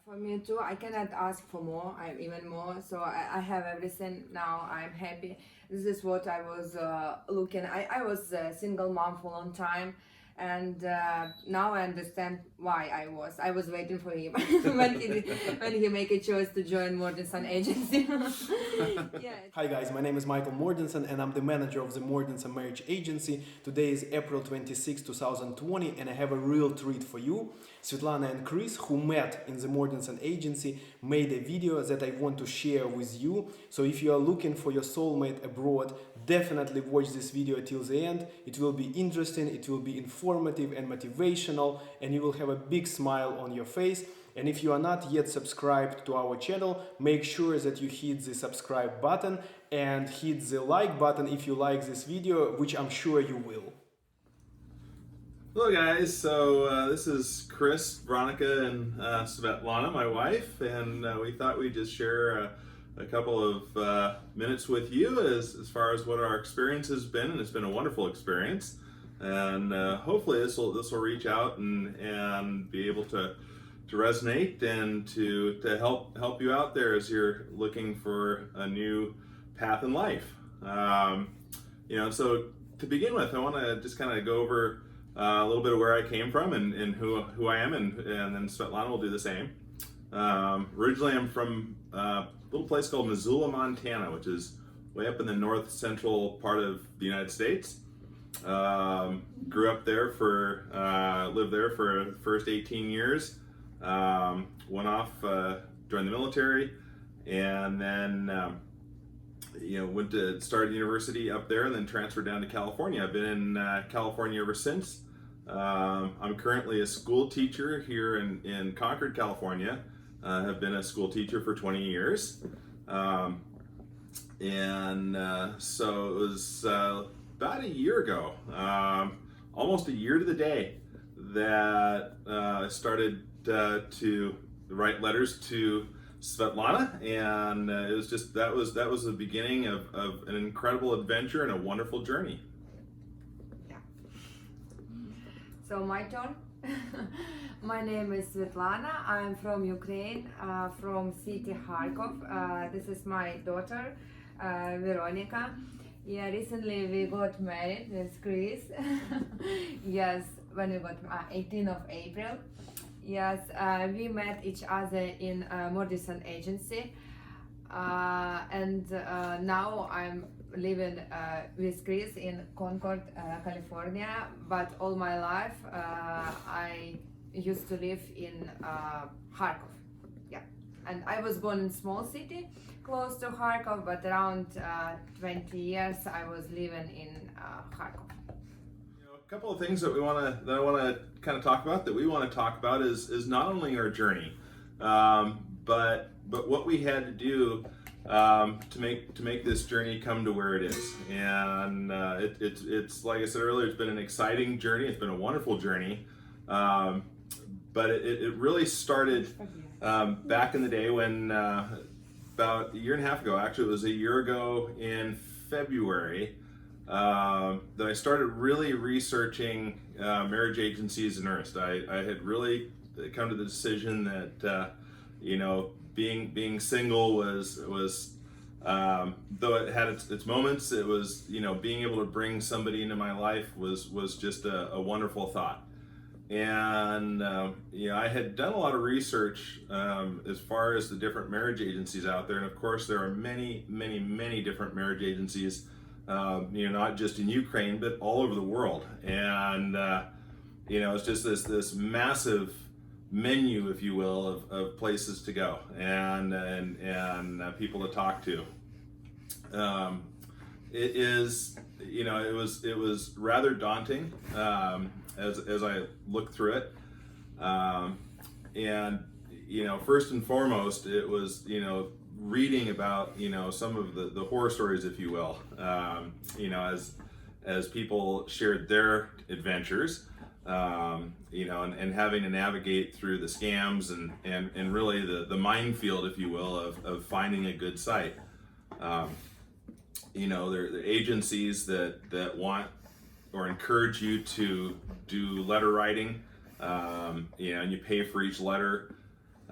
For me too, I cannot ask for more. I'm even more. So I have everything now. I'm happy. This is what I was looking. I was a single mom for a long time, and now I understand why I was. I was waiting for him when he make a choice to join Mordinson agency. Yeah. Hi guys, my name is Michael Mordinson and I'm the manager of the Mordinson Marriage Agency. Today is April 26, 2020 and I have a real treat for you. Svetlana and Chris, who met in the Mordinson Agency, made a video that I want to share with you. So if you are looking for your soulmate abroad, definitely watch this video till the end. It will be interesting, it will be informative and motivational, and you will have a big smile on your face. And if you are not yet subscribed to our channel, make sure that you hit the subscribe button and hit the like button if you like this video, which I'm sure you will. Hello guys, so this is Chris, Veronica, and Svetlana, my wife, and we thought we'd just share a couple of minutes with you as far as what our experience has been, and it's been a wonderful experience. And hopefully this will reach out and be able to resonate and to help you out there as you're looking for a new path in life. So to begin with, I want to just kind of go over a little bit of where I came from and who I am, and then Svetlana will do the same. Originally, I'm from a little place called Missoula, Montana, which is way up in the north central part of the United States. Grew up there lived there for the first 18 years. Went off, joined the military, and then went to start university up there, and then transferred down to California. I've been in California ever since. I'm currently a school teacher here in Concord, California. Have been a school teacher for 20 years. So it was about a year ago, almost a year to the day, that I started to write letters to Svetlana, and it was just that was the beginning of an incredible adventure and a wonderful journey. Yeah. So my turn. My name is Svetlana. I'm from Ukraine, from city Kharkov. This is my daughter, Veronica. Yeah, recently we got married with Chris. Yes, when we got 18th of April. Yes, we met each other in Mordinson agency, and now I'm living with Chris in Concord, California. But all my life, I used to live in Kharkov. Yeah, and I was born in small city close to Kharkov, but around 20 years I was living in Kharkov. A couple of things that I want to kind of talk about, that we want to talk about, is not only our journey, but what we had to do to make this journey come to where it is. And it's like I said earlier, it's been an exciting journey. It's been a wonderful journey, but it really started back in the day when about a year and a half ago. Actually, it was a year ago in February. That I started really researching marriage agencies in earnest. I had really come to the decision that being single was though it had its moments, it was being able to bring somebody into my life was just a wonderful thought. And I had done a lot of research as far as the different marriage agencies out there, and of course there are many different marriage agencies. Not just in Ukraine, but all over the world. And, it's just this massive menu, if you will, of places to go and people to talk to. It was rather daunting as I looked through it. First and foremost, it was, reading about some of the horror stories, if you will, as people shared their adventures, and having to navigate through the scams and really the minefield, if you will, of finding a good site. There are agencies that want or encourage you to do letter writing, and you pay for each letter.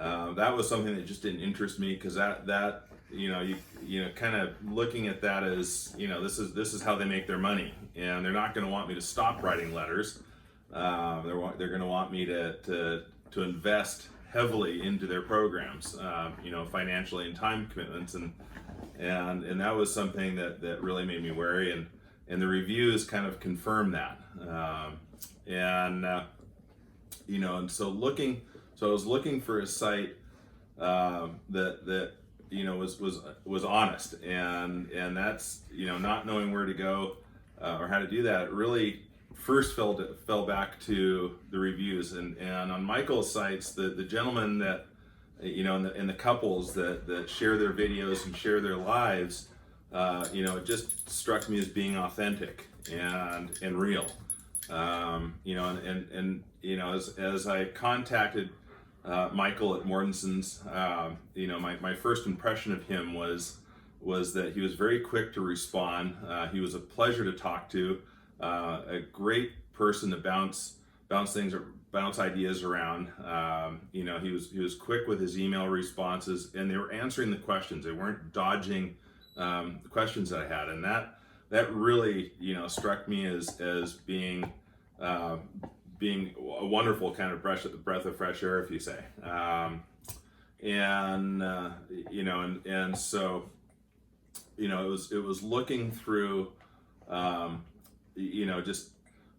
That was something that just didn't interest me, because that you know kind of looking at that as, this is how they make their money, and they're not going to want me to stop writing letters. They're going to want me to invest heavily into their programs, financially and time commitments, and that was something that really made me wary, and the reviews kind of confirmed that. And so I was looking for a site that was honest, and that's, not knowing where to go or how to do that, it really first fell back to the reviews, and on Michael's sites, the gentlemen that and the couples that share their videos and share their lives, it just struck me as being authentic and real. As I contacted Michael at Mordinson's, my first impression of him was that he was very quick to respond. He was a pleasure to talk to, a great person to bounce ideas around. He was quick with his email responses, and they were answering the questions. They weren't dodging the questions that I had, and that really struck me as being a wonderful kind of breath of fresh air, if you say. So it was looking through,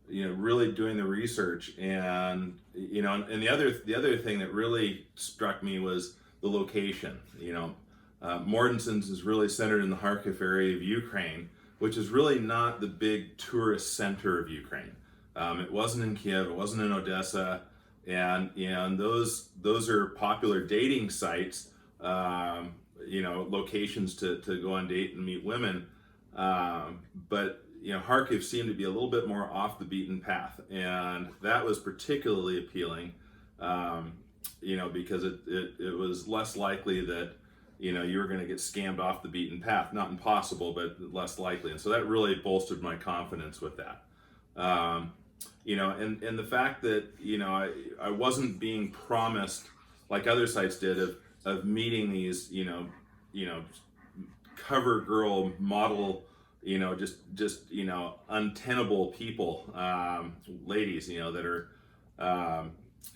really doing the research, and the other thing that really struck me was the location. Mordinson's is really centered in the Kharkiv area of Ukraine, which is really not the big tourist center of Ukraine. It wasn't in Kiev, it wasn't in Odessa, and those are popular dating sites, locations to go on date and meet women. But Kharkiv seemed to be a little bit more off the beaten path, and that was particularly appealing, because it was less likely that you were going to get scammed off the beaten path. Not impossible, but less likely, and so that really bolstered my confidence with that. And the fact that I wasn't being promised, like other sites did, of meeting these cover girl model, just untenable people, ladies, that are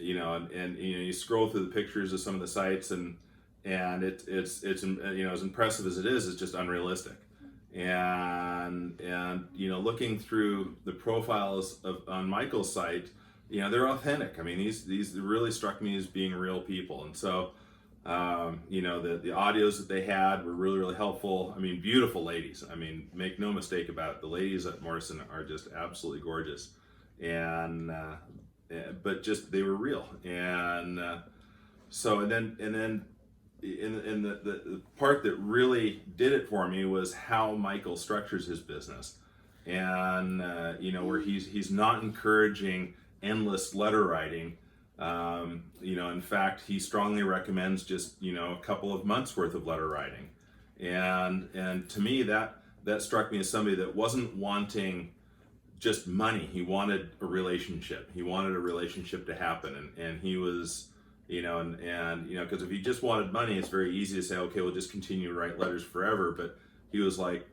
and you scroll through the pictures of some of the sites, and it's as impressive as it is, it's just unrealistic. And looking through the profiles on Michael's site, they're authentic. I mean, these really struck me as being real people, and so the audios that they had were really, really helpful. I mean, beautiful ladies. I mean, make no mistake about it, the ladies at Mordinson are just absolutely gorgeous, and but just they were real, and then the part that really did it for me was how Michael structures his business, and where he's not encouraging endless letter writing. In fact, he strongly recommends just a couple of months worth of letter writing, and to me that struck me as somebody that wasn't wanting just money. He wanted a relationship. He wanted a relationship to happen, and he was. Because if he just wanted money, it's very easy to say, okay, we'll just continue to write letters forever. But he was like,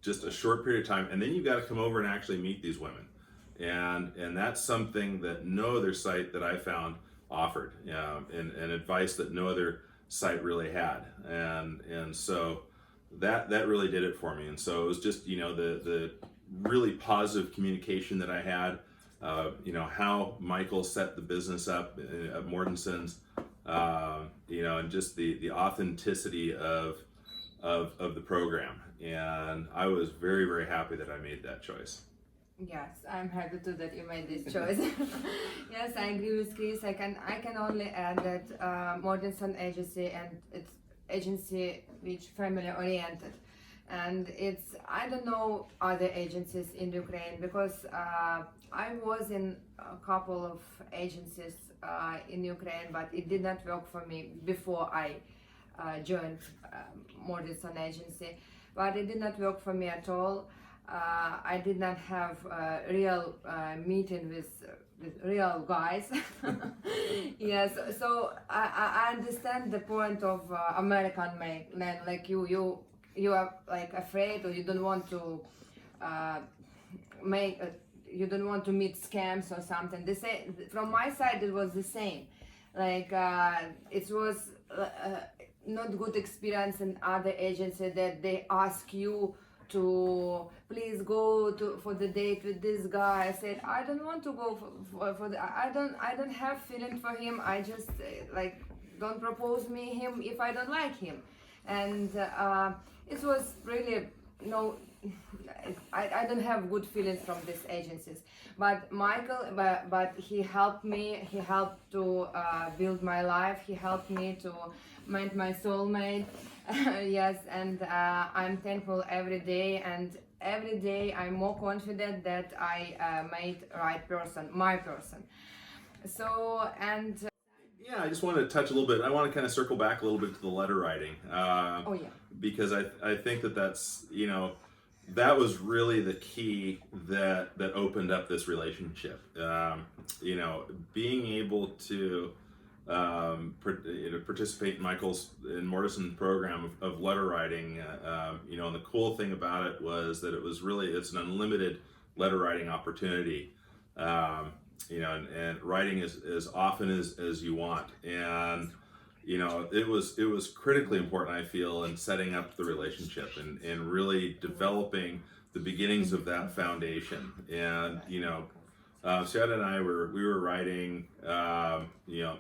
just a short period of time, and then you got to come over and actually meet these women, and that's something that no other site that I found offered, and advice that no other site really had, and so that really did it for me. And so it was just the really positive communication that I had. How Michael set the business up at Mordinson's, and just the authenticity of the program. And I was very, very happy that I made that choice. Yes, I'm happy too that you made this choice. Yes, I agree with Chris. I can only add that Mordinson agency, and it's agency which family oriented. And I don't know other agencies in Ukraine, because I was in a couple of agencies in Ukraine, but it did not work for me before I joined Mordinson agency. But it did not work for me at all. I did not have a real meeting with real guys. Yes, so I understand the point of American man like you are like afraid, or you don't want to make you don't want to meet scams or something. The same from my side, it was the same. Like it was not good experience in other agencies that they ask you to please go for the date with this guy. I said I don't want to go for the, I don't have feeling for him. I just like don't propose me him if I don't like him. And it was really no, I don't have good feelings from these agencies. But Michael, but he helped me. He helped to build my life. He helped me to meet my soulmate. Yes, and I'm thankful every day. And every day I'm more confident that I made right person, my person. So and Yeah, I just wanted to touch a little bit. I want to kind of circle back a little bit to the letter writing. oh yeah. Because I think that's, that was really the key that opened up this relationship. Being able to participate in Mordinson program of letter writing, and the cool thing about it was that it's an unlimited letter writing opportunity. And writing as often as you want. And it was critically important, I feel, in setting up the relationship and really developing the beginnings of that foundation. And Svetlana and I were writing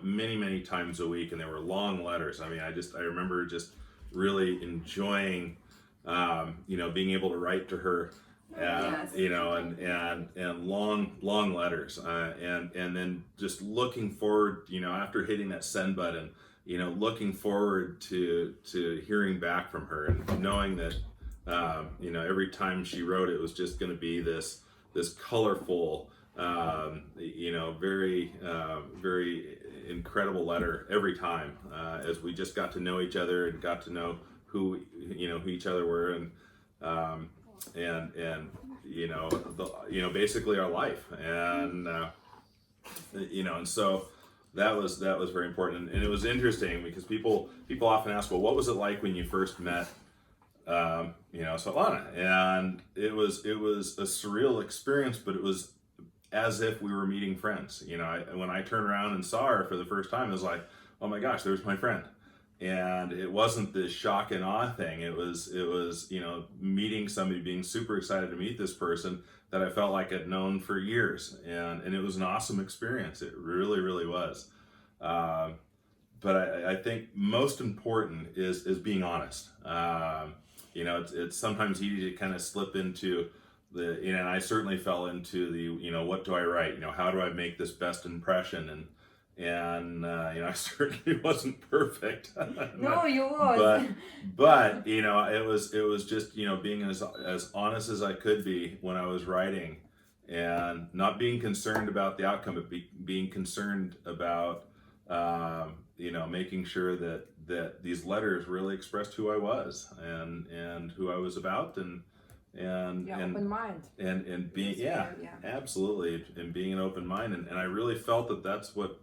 many times a week, and they were long letters. I mean, I remember just really enjoying being able to write to her. Yes. And long letters, and then just looking forward, after hitting that send button, looking forward to hearing back from her, and knowing that every time she wrote, it was just going to be this colorful, very incredible letter every time, as we just got to know each other and got to know who each other were, and basically our life, and and so that was very important. And it was interesting because people often ask, well, what was it like when you first met Svetlana? And it was a surreal experience, but it was as if we were meeting friends. When I turned around and saw her for the first time, it was like, oh my gosh, there's my friend. And it wasn't this shock and awe thing. It was meeting somebody, being super excited to meet this person that I felt like I'd known for years, and it was an awesome experience. It really was. But I think most important is being honest. It's sometimes easy to kind of slip into and I certainly fell into the what do I write? How do I make this best impression? And I certainly wasn't perfect. No, you was. But it was just being as honest as I could be when I was writing, and not being concerned about the outcome, but being concerned about making sure that these letters really expressed who I was and who I was about, and open mind, and being absolutely, and being an open mind, and I really felt that that's what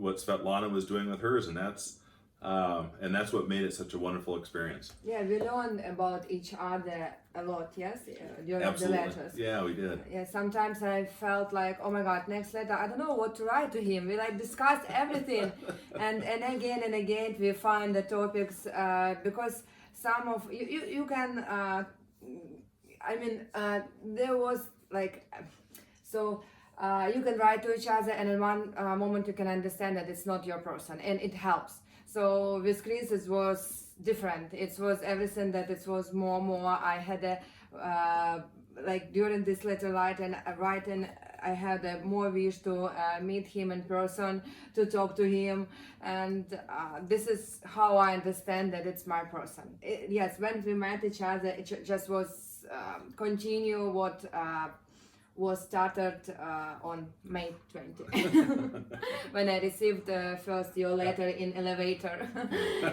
Svetlana was doing with hers, and that's what made it such a wonderful experience. Yeah, we learned about each other a lot, yes, during Absolutely. the letters. Yeah, we did. Yeah, sometimes I felt like, oh my God, next letter, I don't know what to write to him. We discussed everything, and again we find the topics, because some of you can. There was so. You can write to each other, and in one moment you can understand that it's not your person, and it helps. So with Chris it was different. It was everything that it was more. I had during this letter writing, I had a more wish to meet him in person, to talk to him, and this is how I understand that it's my person. Yes, when we met each other, it just was continue was started on May 20 when I received first your letter in elevator.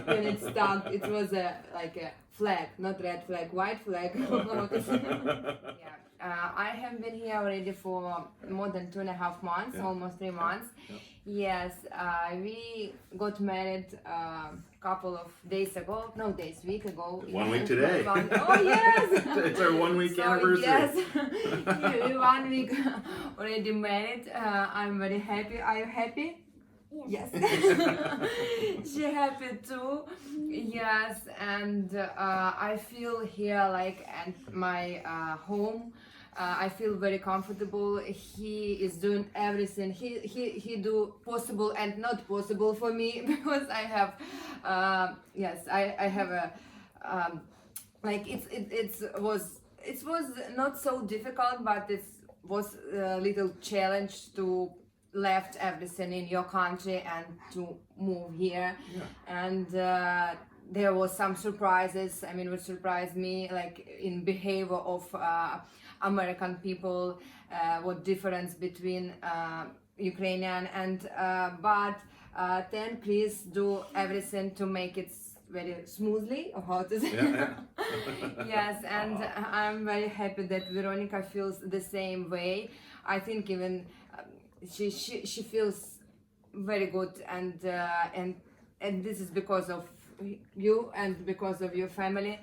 When it started, it was like a flag, not red flag, white flag. Yeah. I have been here already for more than 2.5 months, almost 3 months. Yes, we got married couple of days ago, no days, week ago. 1 week today. Oh yes! It's our 1 week anniversary. Yes, 1 week already married. I'm very happy. Are you happy? Yes. She happy too. Yes, and I feel here like at my home. I feel very comfortable. He is doing everything. He do possible and not possible for me because I have yes, I have a like it was not so difficult, but it was a little challenge to left everything in your country and to move here. And there was some surprises. I mean, what surprised me, like in behavior of American people, what difference between Ukrainian and but then please do everything to make it very smoothly, or how to say. Yes, and I'm very happy that Veronica feels the same way. I think even she feels very good, and this is because of you and because of your family.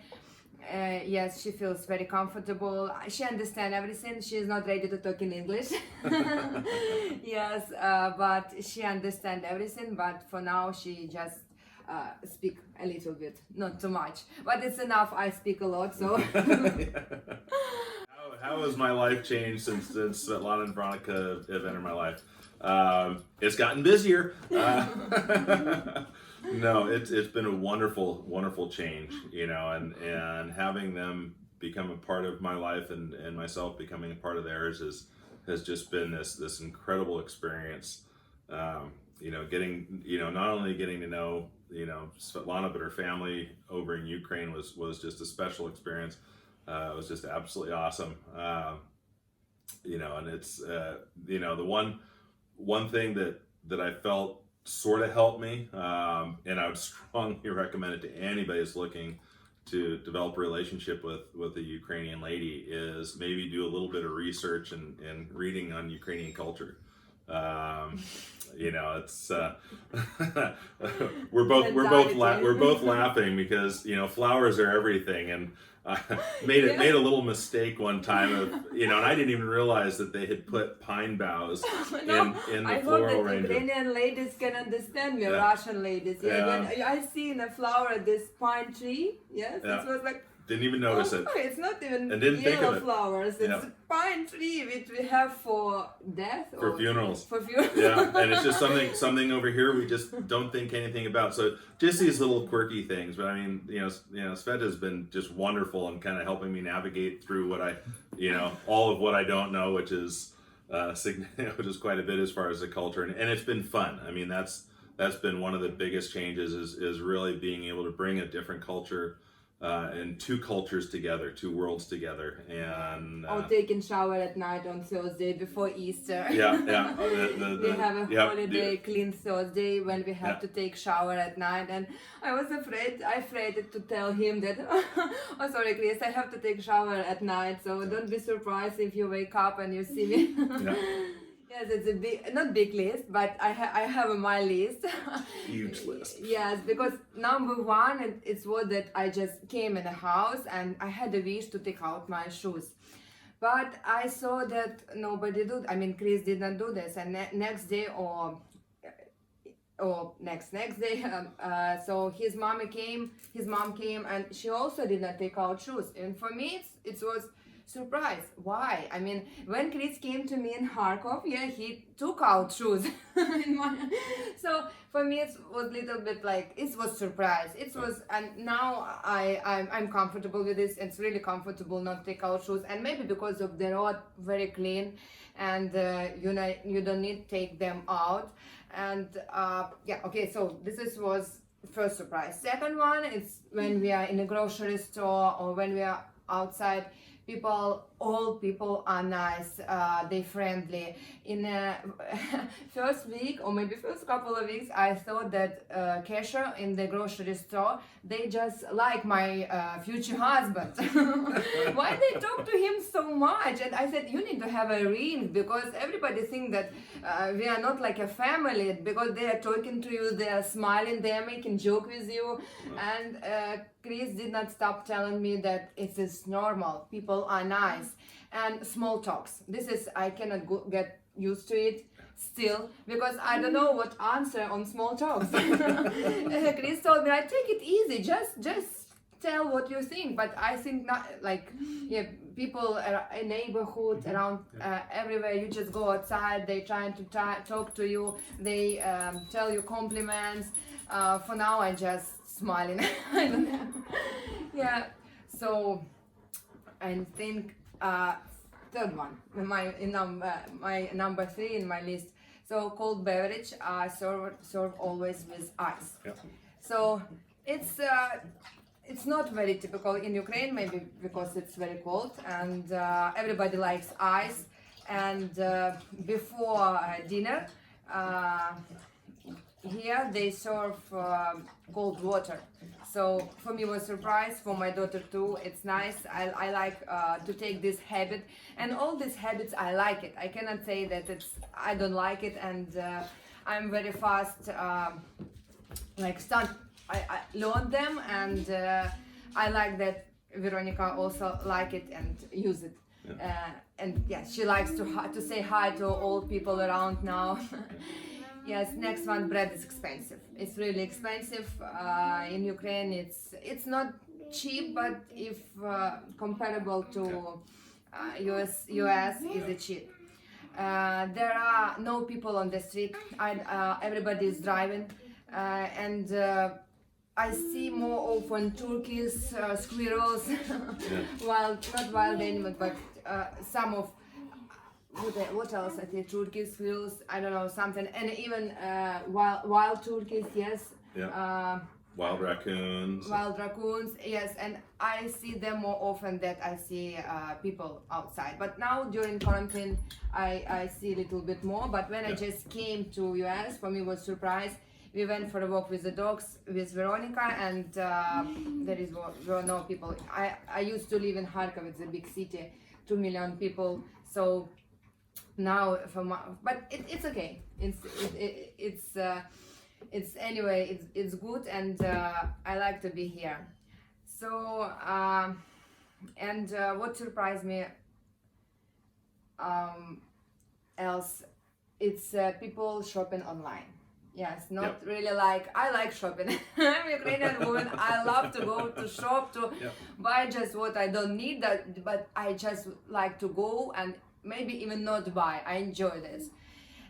Yes, she feels very comfortable. She understands everything. She is not ready to talk in English. Yes, but she understands everything. But for now, she just speak a little bit, not too much. But it's enough. I speak a lot, so. How has my life changed since Svetlana and Veronica have entered my life? It's gotten busier. No, it's been a wonderful change, you know, and having them become a part of my life and myself becoming a part of theirs has just been this incredible experience. You know, not only getting to know, you know, Svetlana, but her family over in Ukraine was just a special experience. It was just absolutely awesome. You know, and it's you know, the one thing that I felt sort of helped me, and I would strongly recommend it to anybody who's looking to develop a relationship with a Ukrainian lady, is maybe do a little bit of research and reading on Ukrainian culture. You know, it's we're both laughing because, you know, flowers are everything, and I made a little mistake one time of, you know, and I didn't even realize that they had put pine boughs in the floral arrangement. Ukrainian ladies can understand me, Russian ladies. Yeah, when I see in a flower this pine tree, yes, it was like. Didn't even notice it. It's not even didn't think of it. Flowers. It's a pine tree which we have for death. For funerals. For funerals. Yeah, and it's just something over here we just don't think anything about. So just these little quirky things. But I mean, you know, Svet has been just wonderful and kind of helping me navigate through what all of what I don't know, which is quite a bit as far as the culture, and it's been fun. I mean, that's been one of the biggest changes is really being able to bring a different culture. And two cultures together, two worlds together, and or taking shower at night on Thursday before Easter. Yeah. We have a holiday, clean Thursday, when we have to take shower at night, and I was afraid to tell him that. Oh, sorry, Chris, I have to take shower at night, so don't be surprised if you wake up and you see me. Yes, it's not big list, but I have my list. Huge list. Yes, because number one, it's what that I just came in the house and I had a wish to take out my shoes. But I saw that nobody did. I mean, Chris did not do this, and next day or next day, so his mom came, and she also did not take out shoes. And for me, it was surprise. Why? I mean, when Chris came to me in Kharkov, he took out shoes. So for me, it was a little bit like, it was surprise. It was, and now I'm comfortable with this. It's really comfortable not take out shoes, and maybe because of the road very clean, and you don't need to take them out. And okay. So this was first surprise. Second one is when we are in a grocery store or when we are outside. all people are nice, they friendly. In first week or maybe first couple of weeks, I thought that cashier in the grocery store, they just like my future husband. Why they talk to him so much? And I said, you need to have a ring, because everybody think that we are not like a family, because they are talking to you, they are smiling, they are making joke with you. And Chris did not stop telling me that it is normal. People are nice. And small talks. This is, I cannot get used to it still, because I don't know what answer on small talks. Chris told me, I take it easy, just tell what you think. But I think not like, yeah, people in neighborhood around everywhere, you just go outside, they trying to talk to you, they tell you compliments. For now I just smiling. I don't know. Yeah, so I think third one, my number 3 in my list. So cold beverage, serve always with ice. Yeah. So it's not very typical in Ukraine, maybe because it's very cold and everybody likes ice. And before dinner, here they serve cold water. So for me it was a surprise, for my daughter too. It's nice. I like to take this habit, and all these habits I like it. I cannot say that I don't like it, and I'm very fast I learned them, and I like that Veronica also like it and use it. And yeah, she likes to say hi to all people around now. Yes, next one, bread is expensive. It's really expensive. In Ukraine, it's not cheap, but if comparable to US is it cheap. There are no people on the street. Everybody is driving, and I see more often turkeys, squirrels, not wild animals, but some of. What else? I think turkeys, squirrels, I don't know, something, and even wild turkeys, yes. Yeah. Wild raccoons. Wild raccoons, yes, and I see them more often than I see people outside. But now during quarantine, I see a little bit more. But when I just came to US, for me it was a surprise. We went for a walk with the dogs with Veronica, and were no people. I used to live in Kharkov, it's a big city, 2 million people. So now but it's okay. It's anyway, it's good, and I like to be here. So and what surprised me else, it's people shopping online. Yes, not really like, I like shopping. I'm a Ukrainian woman. I love to go to shop to buy just what I don't need, but I just like to go and maybe even not buy. I enjoy this.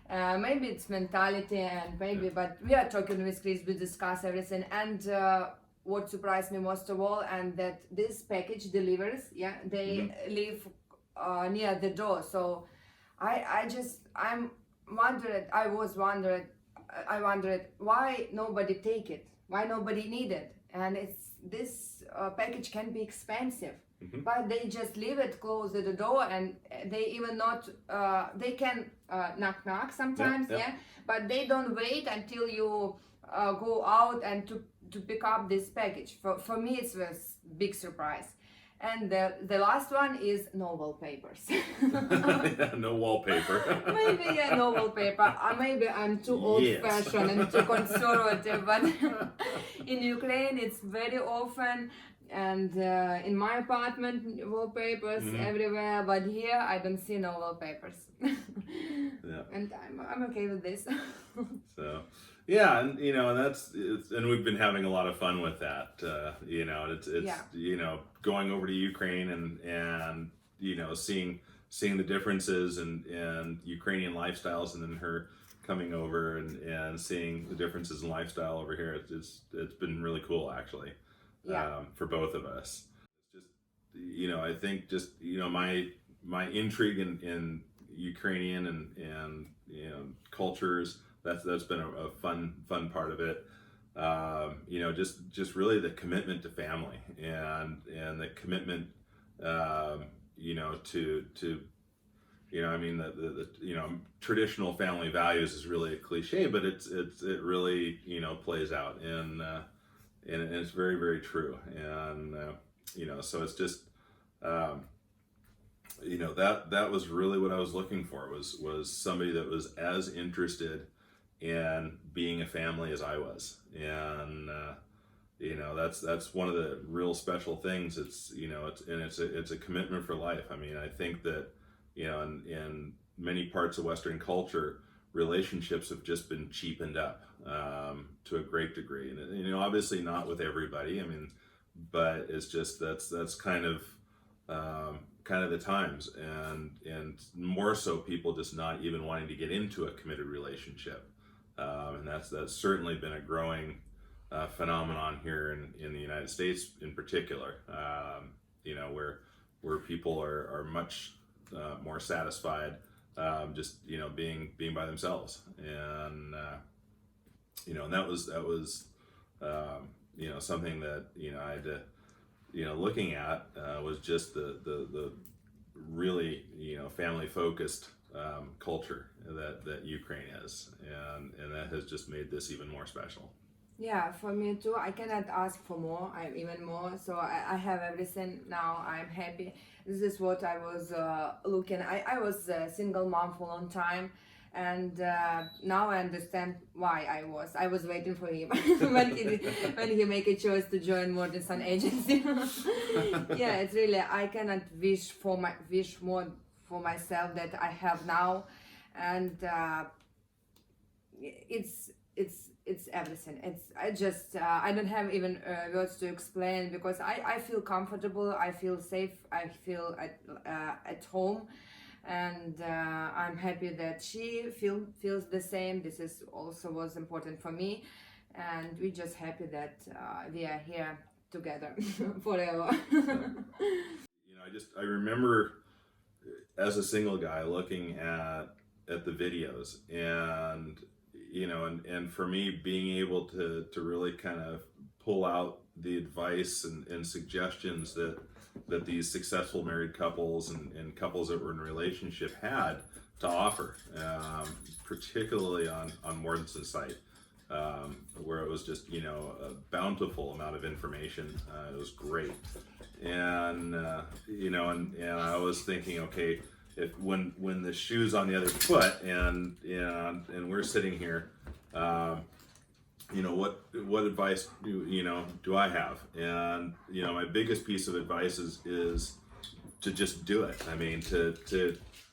Maybe it's mentality, and maybe, but we are talking with Chris, we discuss everything, and what surprised me most of all, and that this package delivers, they live near the door. So I wondered why nobody take it, why nobody need it, and this package can be expensive. But they just leave it, close the door, and they even not, they can knock sometimes, but they don't wait until you go out and to pick up this package. For me, it was big surprise. And the last one is no wallpapers. No wallpaper. Maybe no wallpaper. Maybe I'm too old-fashioned and too conservative, but in Ukraine it's very often. And in my apartment, wallpapers everywhere, but here I don't see no wallpapers. And I'm okay with this. So, yeah, and and we've been having a lot of fun with that. It's going over to Ukraine and seeing the differences and Ukrainian lifestyles, and then her coming over and seeing the differences in lifestyle over here. It's been really cool, actually. For both of us. It's just, I think just, my intrigue in Ukrainian and cultures, that's been a fun part of it. Just really the commitment to family and the commitment, I mean, the traditional family values is really a cliche, but it really, plays out, and it's very, very true. And, so it's just, that was really what I was looking for, was somebody that was as interested in being a family as I was. And, that's one of the real special things. It's a commitment for life. I mean, I think that, in many parts of Western culture, relationships have just been cheapened up to a great degree, and obviously not with everybody. I mean, but it's just that's kind of the times, and more so people just not even wanting to get into a committed relationship, and that's certainly been a growing phenomenon here in the United States in particular. Where people are much more satisfied just being by themselves, and and that was something that I had to looking at was just the really family focused culture that Ukraine is, and that has just made this even more special. Yeah, for me too. I cannot ask for more. I'm even more. So I have everything now. I'm happy. This is what I was looking. I was a single mom for a long time, and now I understand why I was waiting for him when he make a choice to join Mordinson agency. Yeah, it's really, I cannot wish more for myself that I have now, and it's everything. I don't have even words to explain, because I feel comfortable, I feel safe, I feel at home, and I'm happy that she feels the same. This is also was important for me, and we're just happy that we are here together forever. I remember as a single guy looking at the videos, and and for me being able to really kind of pull out the advice and suggestions that these successful married couples and couples that were in a relationship had to offer, particularly on Mordinson's site, where it was just a bountiful amount of information. It was great, and and I was thinking, okay, when the shoe's on the other foot, and we're sitting here, what advice do I have? And my biggest piece of advice is to just do it. I mean, to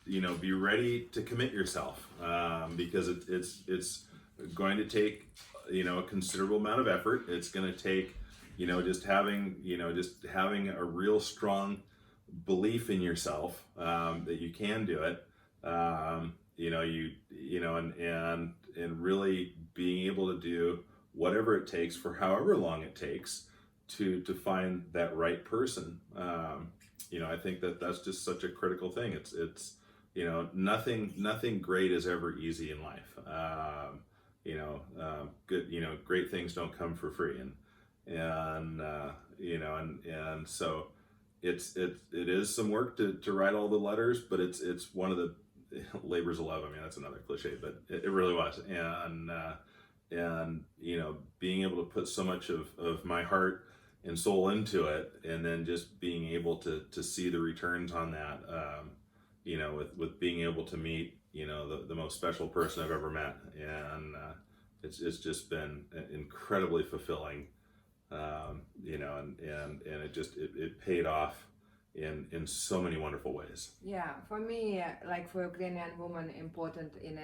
be ready to commit yourself, because it's going to take a considerable amount of effort. It's going to take just having a real strong belief in yourself, that you can do it, and really being able to do whatever it takes for however long it takes to find that right person. I think that's just such a critical thing. It's nothing great is ever easy in life. Great things don't come for free, and so it is some work to write all the letters, but it's one of the labors of love. I mean, that's another cliche, but it really was. And being able to put so much of my heart and soul into it, and then just being able to see the returns on that, with being able to meet the most special person I've ever met, and it's just been incredibly fulfilling. And it paid off in so many wonderful ways. Yeah, for me, like for Ukrainian woman, important in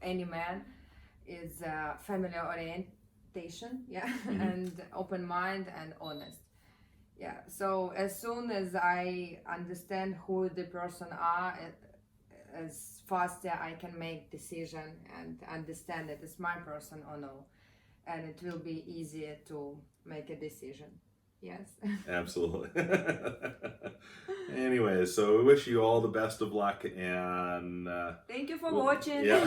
any man is family orientation, yeah, mm-hmm. and open mind and honest. Yeah, so as soon as I understand who the person are, as faster I can make decision and understand that it's my person or no, and it will be easier to make a decision. Yes. Absolutely. Anyway, so we wish you all the best of luck, and thank you for watching. Yeah.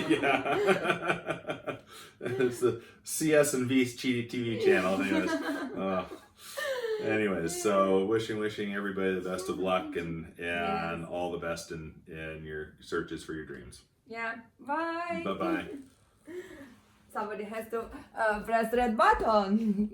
Yeah. It's the CS and V's TV channel. Anyways. Anyways, so wishing everybody the best of luck and Yes. all the best in your searches for your dreams. Yeah, bye. Bye bye. Somebody has to press the red button.